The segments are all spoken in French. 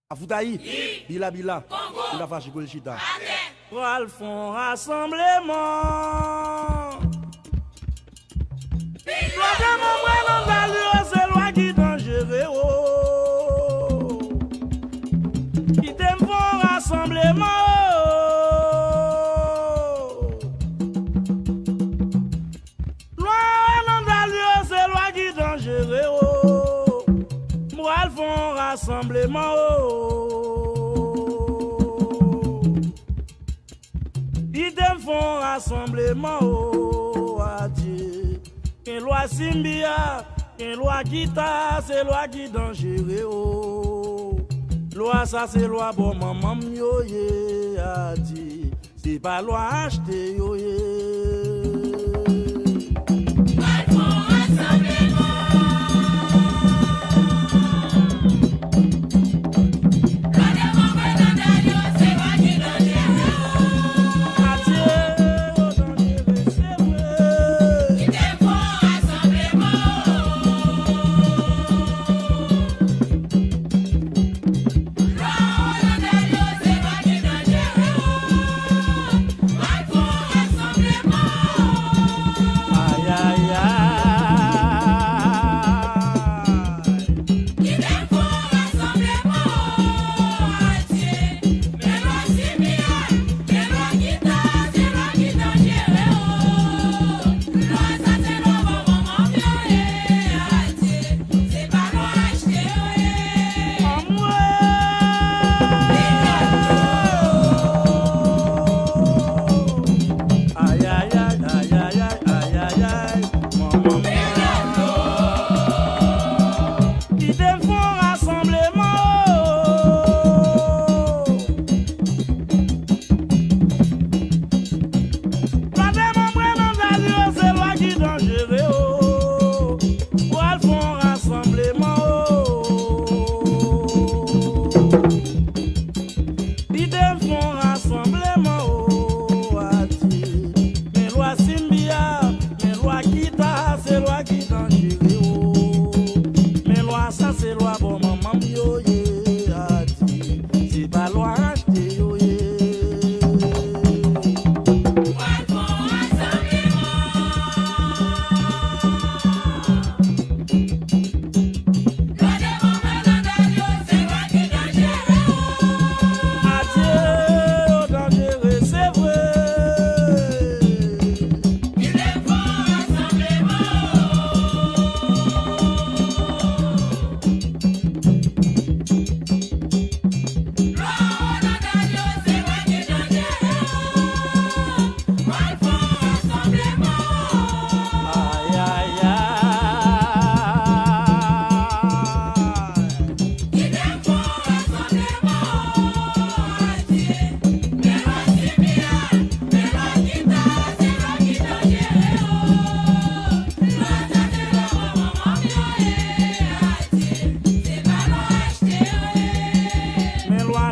Afoutaï, Bila Bila, il a fâché le chita. Pral font rassemblement. Loi de mon bras dans la loi, c'est loi qui dangereux. Qui t'aime font rassemblement. Loi dans la loi, c'est loi qui dangereux. Pral font rassemblement. Ils te font rassemblement à Dieu. Une loi Simbia, une loi Kita, c'est loi qui dangereux. Loi ça c'est loi bon maman yoye à Dieu. C'est pas loi acheter yoye.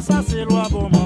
Ça c'est loi bon.